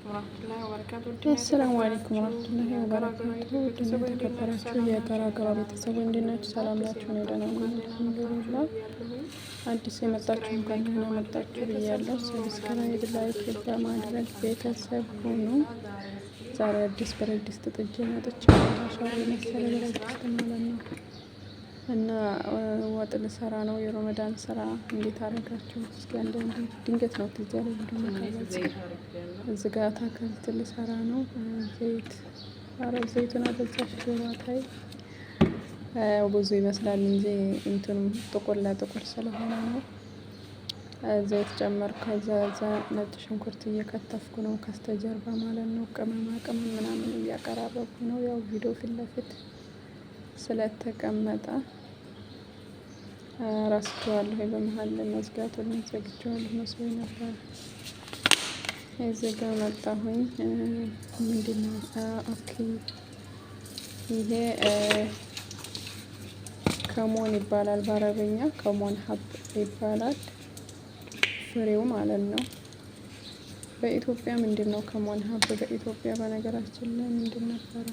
አሰላሙ አለይኩም ወራህመቱላሂ ወበረካቱሁ። ውድና የተከበራችሁ የገራገራ ቤተሰቦች እንዴት ናችሁ? ሰላም ናችሁ? እኔ ደህና ነኝ አልሐምዱሊላህ። አዲስ የመጣችሁ እንኳን ደህና መጣችሁ ብያለሁ። ሰብስክራይብ፣ ላይክ በማድረግ ቤተሰብ ሁኑ። ዛሬ አዲስ ብረት ድስት ጥጄ መጥቻለሁ። ማሻአላ የመሰለ ብረት ድስት ማለት ነው። እና ወጥ ልሰራ ነው። የረመዳን ስራ እንዴት አደረጋችሁ? እስኪ አንዳንዴ ድንገት ነው ትዝ ያለኝ ቪዲዮ እዚህ ጋር አታክልት ልሰራ ነው። ዘይት ዘይቱን አበዛሽ ዶሮታይ ብዙ ይመስላል እንጂ እንትኑ ጥቁር ለጥቁር ስለሆነ ነው። ዘይት ጨመርኩ። ከዛ ነጭ ሽንኩርት እየከተፍኩ ነው ከስተጀርባ ማለት ነው። ቅመማ ቅመም ምናምን እያቀራረብኩ ነው። ያው ቪዲዮ ፊት ለፊት ስለተቀመጠ ረስቼዋለሁ። በመሀል መዝጋቱን ዘግቼዋለሁ መስሎኝ ነበር። እዚህ ጋር መጣሁኝ። ምንድነው? ኦኬ ይሄ ከሞን ይባላል በአረበኛ ከሞን ሀብ ይባላል ፍሬው ማለት ነው። በኢትዮጵያ ምንድነው ከሞን ሀብ? በኢትዮጵያ በነገራችን ላይ ምንድን ነበረ?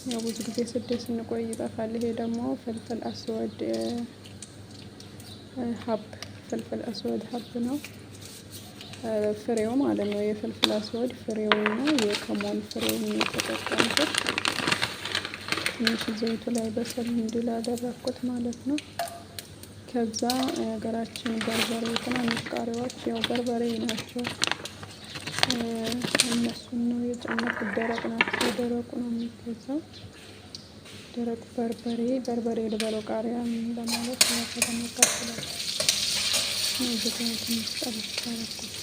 ያው ብዙ ጊዜ ስደት ስንቆይ ይጠፋል። ይሄ ደግሞ ፍልፍል አስወድ ሀብ ፍልፍል አስወድ ሀብ ነው ፍሬው ማለት ነው። የፍልፍል አስወድ ፍሬው ነው። የከሞን ፍሬው የተጠቀምኩት ትንሽ ዘይቱ ላይ በሰል እንዲል አደረኩት ማለት ነው። ከዛ የሀገራችን በርበሬ ትናንሽ ቃሪያዎች ያው በርበሬ ናቸው። እነሱን ነው የጨመርኩት። ደረቅ ናቸው። ደረቁ ነው የሚገዛው። ደረቅ በርበሬ ልበለው ቃሪያ ለማለት ነው። ከተመጣጣለ እዚህ ጋር ትንሽ ጠብስ አደረኩት።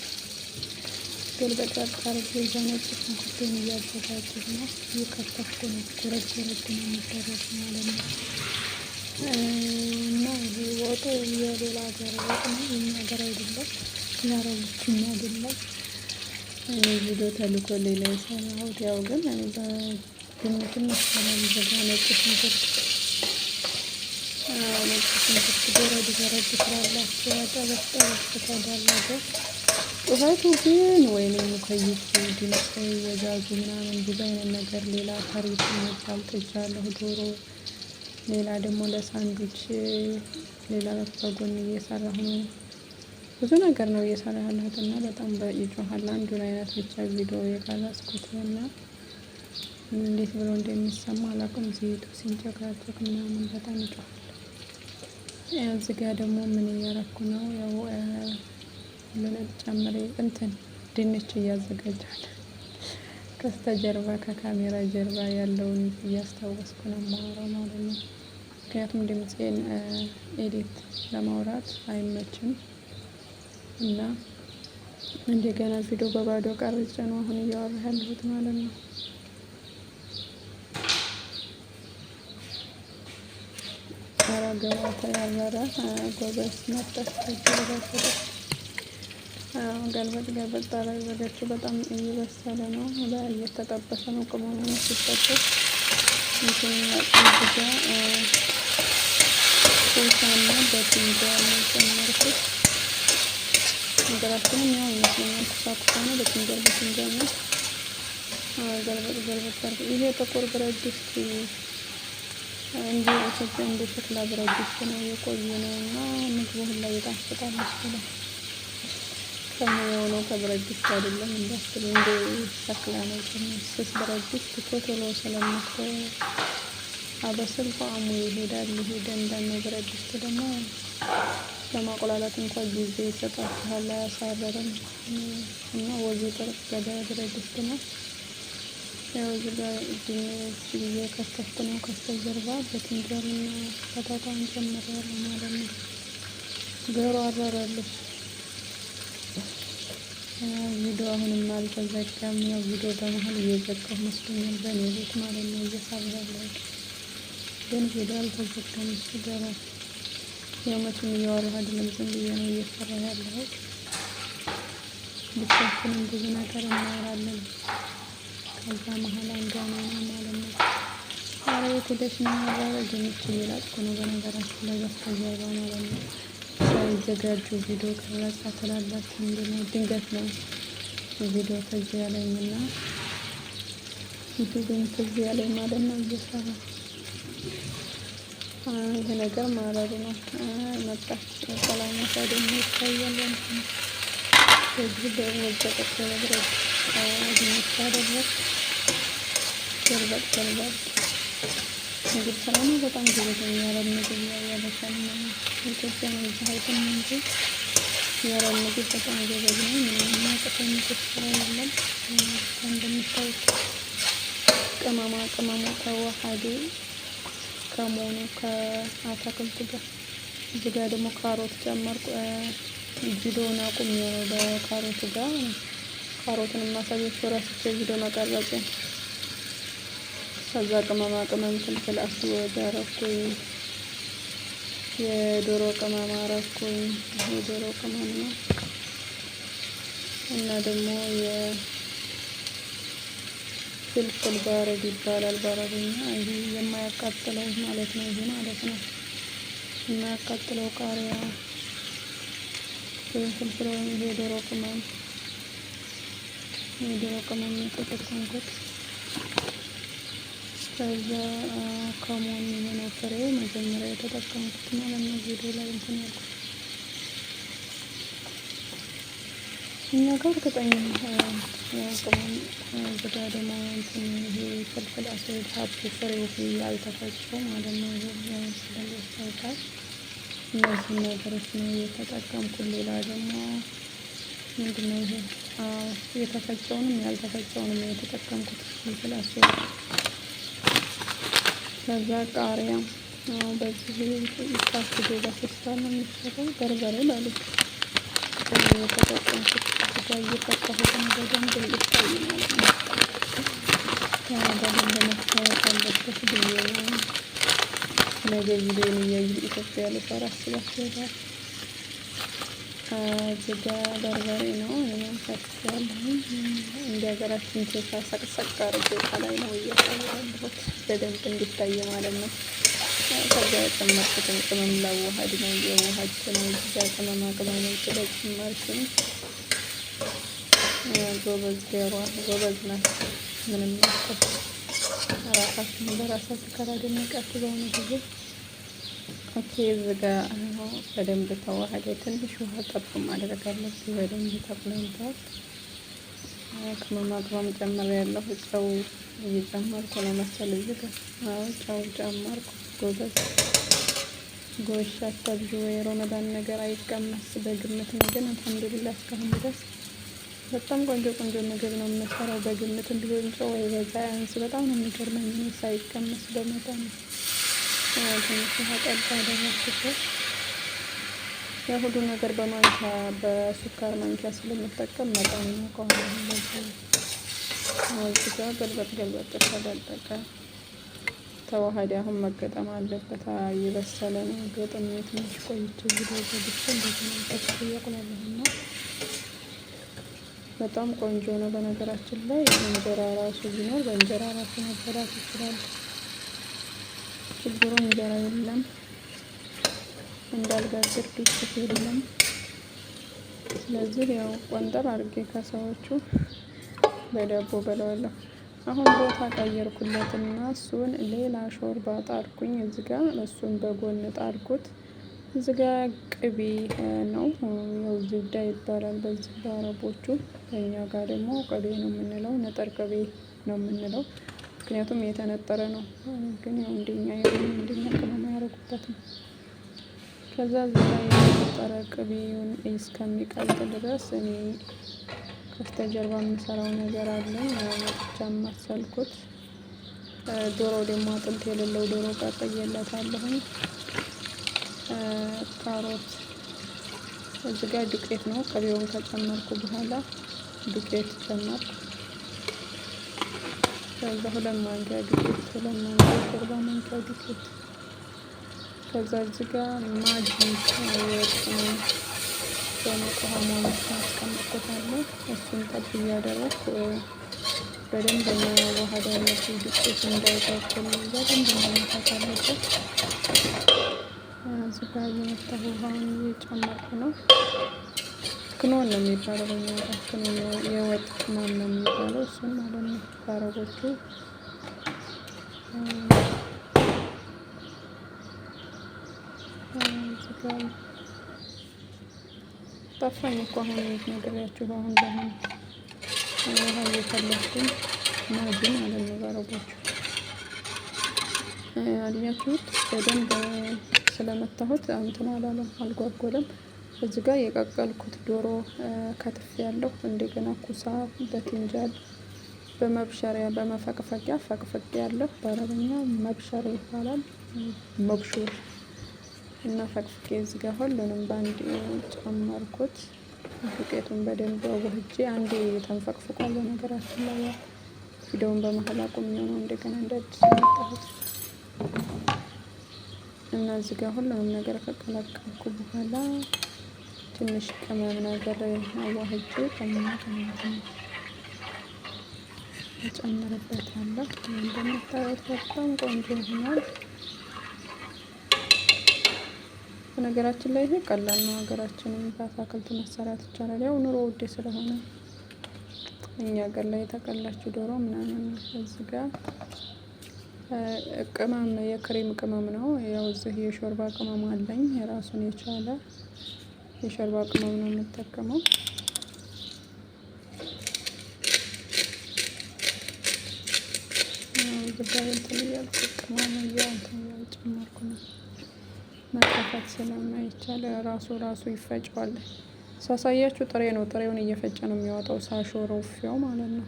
ገልበጥ አድርጌ እዛ ነጭ ሽንኩርቴን እያዘጋጀሁ ነው። እየከተፍኩ ነው። ጎረድ ነው የሚደረግ ማለት ነው። እና ይሄ ወጡ የሌላ ሀገር ወጥ ነው፣ የኛ ሀገር አይደለም። ያረቡት እኛ አይደለም። እኔ ቪዲዮ ተልኮልኝ ላይ ሰራሁት። ያው ግን እኔ በግምትም መሰለኝ ዘጋ ነጭ ሽንኩርት ጎረድ ስላላቸው ጠበስ ተደረገ። ጩኸቱ ግን ወይንም ሙከይፍ ድምፅ የጋዙ ምናምን ብዙ አይነት ነገር ሌላ ታሪክ የሚባል ጥጃለሁ። ዶሮ ሌላ ደግሞ ለሳንዱች ሌላ በጎን እየሰራሁ ነው። ብዙ ነገር ነው እየሰራ ያለሁት እና በጣም ይጮሃል። አንዱን አይነት ብቻ ቪዲዮ የቀረጽኩት እና እንዴት ብሎ እንደሚሰማ አላውቅም። ዘይቱ ሲንጨቃጨቅ ምናምን በጣም ይጮሃል። እዚህ ጋር ደግሞ ምን እያረኩ ነው? ያው ለነጭ ጨምሬ ድንች እያዘጋጃል። ከስተጀርባ ከካሜራ ጀርባ ያለውን እያስታወስኩ ነው የማወራው ማለት ነው። ምክንያቱም ድምፄን ኤዲት ለማውራት አይመችም እና እንደገና ቪዲዮ በባዶ ቀርጬ ነው አሁን እያወራ ያለሁት ማለት ነው። አረገዋታ ያበራ ጎበዝ መጣች። ገልበጥ አደረገችው። በጣም እየበሰለ ነው። እየተጠበሰ ነው። ቅመሙ ሲጠበስ ሶሳና በትንጃል ነው ጨመርኩት። ነገራችንም ያው ይመስለኛል ኩሳኩሳ ነው። በትንጃል ነው። ገልበጥ አድርጌ ይሄ ጥቁር ብረት ድስት እንጂ ኢትዮጵያ እንደ ሸክላ ብረት ድስት ነው የቆየ ነው እና ምግቡ ሁላ ይጣፍጣል መሰለኝ። ከሙያው ነው ከብረት ድስት አይደለም እንዳትሉ፣ እንደ ሸክላ ነው። ስስ ብረት ድስት ቶሎ ስለምታበስል ጣዕሙ ይሄዳል። ደንዳናው ብረት ድስት ደግሞ ለማቆላላት እንኳን ጊዜ ይሰጣችኋል፣ አያሳርርም እና ወዙ ጠረቀደ ብረት ድስት ነው። ያው እዚህ ጋር ድንች እየከተፍኩ ነው። ከስተጀርባ በትንጃልና በታታን ጨምሬያለሁ ማለት ነው። ዶሮ አረረልሽ። ቪዲዮ አሁንም አልተዘጋም። ያው ቪዲዮ በመሀል እየዘጋሁ መስሎኛል በእኔ ቤት ማለት ነው እየሰራሁ ግን ቪዲዮ አልተዘጋም። እሱ ገና ያው መቼም እያወራሁ አይደለም፣ ዝም ብዬ ነው እየሰራሁ ያለሁት። ብቻችንም ብዙ ነገር እናወራለን። ከዛ መሀል አንዷ ነው ማለት ነው። ኧረ የት ሄደሽ ነው? ድንች እየላጥኩ ነው በነገራችን ላይ በስተጀርባ ማለት ነው። ሳይዘጋጁ ቪዲዮ ቀረጻ ትላላችሁ እንዴ? ነው ድንገት ነው ቪዲዮ ትዝ ያለኝና ቪዲዮ ትዝ ያለኝ ማለት ነው እየሰራ ይሄ ነገር ማረሩ ነው። መጣች ሰላማት ደግሞ ይታያል። በዚህ በወዘቀት በመድረግ አድሜት ያደረግ ገልበጥ ምግብ ስራ ነው። በጣም ጎበዘኛ ያረብ ምግብ ያበሻል ኢትዮጵያ ነው ይዛሀይትን እንጂ ያረብ ምግብ በጣም ጎበዝ ነው። የሚያቅተው ምግብ ስራ የለም። እንደምታዩት ቅመሙ ተዋሃደ ከመሆኑ ከአትክልቱ ጋር። እዚህ ጋር ደግሞ ካሮት ጨመርኩ። ቪዲዮውን አቁሜው ነው በካሮቱ ጋር ካሮትን ማሳያችሁ ረስቼ ቪዲዮ መቀረጽ። ከዛ ቅመም ፍልፍል አስወድ አረኩኝ። የዶሮ ቅመም አረኩኝ። የዶሮ ቅመም ነው እና ደግሞ ፍልፍል ባረድ ይባላል በአረብኛ። ይሄ የማያቃጥለው ማለት ነው። ይሄ ማለት ነው የማያቃጥለው ቃሪያ ወይም ፍልፍል ወይም ይሄ የዶሮ ቅመም የተጠቀምኩት። ከዛ ከሞን የሆነው ፍሬ መጀመሪያ የተጠቀምኩት ማለት ነው። ቪዲዮ ላይ እንትን ያልኩት እኛ ጋር እርግጠኛ ያው ቅመም ዝጋ ደግሞ እንትን ይሄ ፍልፍል አስወድ ሀብቱ ፍሬው ያልተፈጨው ማለት ነው። ይሄ ስለሚያስታውቃል እነዚህ ነገሮች ነው የተጠቀምኩት። ሌላ ደግሞ ምንድነው ይሄ የተፈጨውንም ያልተፈጨውንም የተጠቀምኩት ፍልፍል አስወድ። ከዛ ቃሪያ በዚህ ታሽጎ በፌስታል ነው የሚሰራው። በርበሬ ማለት ነው የተጠቀምኩት። እዚጋ እየፈቀሁት በደንብ እንዲታይ ማለት ነው። በደንብ መታወቅ አለበት ብዬ ነው። ነገ ቪዲዮን እያዩ ኢትዮጵያ ልሰራ አስባችኋል። እዚጋ በርበሬ ነው እኔም ፈትቼዋለሁ። እንደ ሀገራችን ቴሳ ሰቅሰቅ አድርጌ ከላይ ነው እያሳየሁት በደንብ እንዲታይ ማለት ነው። ከዛ የጨመርኩትን ቅመም ላዋሃድ ነው የዋሃድኩ ነው። እዚጋ ቅመማ ቅመሞች ስለጨመርኩኝ ጎበዝ ገሯ ጎበዝ ናት። ምንም ናቸው ራሳችን በራሳችን ካላደነቃችሁ በሆነ ጊዜ ኦኬ። እዚጋ በደንብ ተዋሃደ። ትንሽ ውሃ ጠብ ማድረግ አለብኝ። በደንብ ተቁላልቷል። ቅመማ ቅመም ጨምሬያለሁ። ጨው እየጨመርኩ ነው መሰል እዚጋ ጨው ጨመርኩ። ጎሽ አታብዥ ወይ ረመዳን ነገር አይቀመስ በግምት ነው። ግን አልሐምዱሊላህ እስካሁን ድረስ በጣም ቆንጆ ምግብ ነው የምሰራው። በግምት እንዲሆን ጨው አይበዛ ያንስ በጣም ነው የሚገርመኝ። ሳይቀመስ በመጠን ትንሽ ውሃ ጠብ አደረኩበት። የሁሉ ነገር በማንኪያ በሱካር ማንኪያ ስለምጠቀም መጠን ነው። ከሆነ እዚጋ ገልበጥ ተደለቀ ተዋሃደ። አሁን መገጠም አለበት። እየበሰለ ነው። ገጥሜ ትንሽ ቆይቼ ቪዲዮ ዘግቼ እንደዚህ ነው ተስፋ ያቆላለሁና በጣም ቆንጆ ነው። በነገራችን ላይ እንጀራ ራሱ ቢኖር በእንጀራ ራሱ መበላት ይችላል። ችግሩ እንጀራ የለም እንዳልጋግር ዱቄት የለም። ስለዚህ ያው ቆንጠር አድርጌ ከሰዎቹ በዳቦ በለዋለሁ። አሁን ቦታ ቀየርኩለትና እሱን ሌላ ሾርባ ጣድኩኝ። እዚጋ እሱን በጎን ጣድኩት። እዚጋ ቅቤ ነው ያው ዝብዳ ይባላል በዚህ በአረቦቹ። በእኛ ጋር ደግሞ ቅቤ ነው የምንለው። ንጥር ቅቤ ነው የምንለው ምክንያቱም የተነጠረ ነው። ግን ያው እንደኛ ቅመም ያደረጉበት ነው። ከዛ እዚጋ የተነጠረ ቅቤውን እስከሚቀልጥ ድረስ እኔ ከስተጀርባ የምሰራው ነገር አለኝ። ብቻ ማሰልኩት ዶሮ ደግሞ አጥንት የሌለው ዶሮ ቀቅዬለታለሁኝ። ካሮት እዚህ ጋር ዱቄት ነው። ቅቤውን ከጨመርኩ በኋላ ዱቄት ጨመርኩ። ከዛ 2 ማንኪያ ዱቄት 2 ማንኪያ ሾርባ ማንኪያ ዱቄት። ከዛ እዚህ ጋር ማጂ የቅመም በሙቅ ውሃ ሞልቼ አስቀምጬዋለሁ። እሱን ጠብ እያደረኩ በደንብ መዋሃድ አለብኝ። ዱቄት እንዳይጋግል በደንብ መመታት አለበት። እዚህ ጋር እየመታሁ ውሃውን እየጨመርኩ ነው። ክኖን ነው የሚባለው በእኛ ጋር ክኖን የወጥ ቅመም ነው የሚባለው እሱን ማለት ነው በአረቦቹ። ጠፋኝ እኮ አሁን ነግሬያችሁ አሁን ውሃ እየፈለኩኝ ማጂ ማለት ነው በአረቦቹ። አያችሁት በደንብ ስለመታሁት እንትን አላለም አልጓጎለም። እዚህ ጋር የቀቀልኩት ዶሮ ከትፍ ያለው እንደገና ኩሳ በትንጃል በመብሸሪያ በመፈቅፈቂያ ፈቅፍቄ ያለው በአረብኛ መብሸር ይባላል። መብሹር እና ፈቅፍቄ እዚህ ጋር ሁሉንም በአንድ ጨመርኩት። ዱቄቱን በደንብ አዋህጄ አንዴ ተንፈቅፍቋል። በነገራችን ላይ ቪዲዮውን በመሀል አቁሜው ነው እንደገና እንደ አዲስ የመጣሁት። እና እዚህ ጋር ሁሉንም ነገር ከቀላቀልኩ በኋላ ትንሽ ቅመም ነገር አዋህጄ እጨምርበታለሁ። እንደምታዩት በጣም ቆንጆ ሆኗል። በነገራችን ላይ ይሄ ቀላል ነው። ሀገራችንም በአትክልት መሰራት ይቻላል። ያው ኑሮ ውድ ስለሆነ እኛ ሀገር ላይ የተቀላችው ዶሮ ምናምን እዚህ ጋር ቅመም የክሬም ቅመም ነው። ያው እዚህ የሾርባ ቅመም አለኝ የራሱን የቻለ የሾርባ ቅመም ነው የምጠቀመው። ዝባይ እንትን እያልኩ ቅመም እየጨመርኩ ነው። መከፈት ስለማይቻል ራሱ ይፈጨዋል። ሳሳያችሁ ጥሬ ነው። ጥሬውን እየፈጨ ነው የሚያወጣው ሳሾረው ፍሬው ማለት ነው።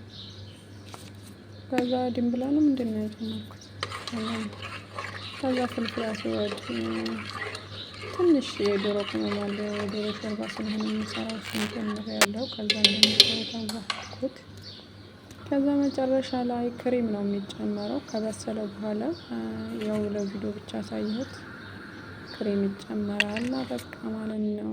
ከዛ ድንብላንም ምንድን ነው የጨመርኩት? ከዛ ፍልፍል አስወድ ትንሽ የዶሮ ቅመም አለ። የዶሮ ሾርባ ስለሆነ የሚሰራው እሱን ጨምሬያለሁ። ከዛ እንደምታዩት አዋህድኩት። ከዛ መጨረሻ ላይ ክሬም ነው የሚጨመረው ከበሰለ በኋላ። ያው ለቪዲዮ ብቻ ሳይሆን ክሬም ይጨመራል በቃ ማለት ነው።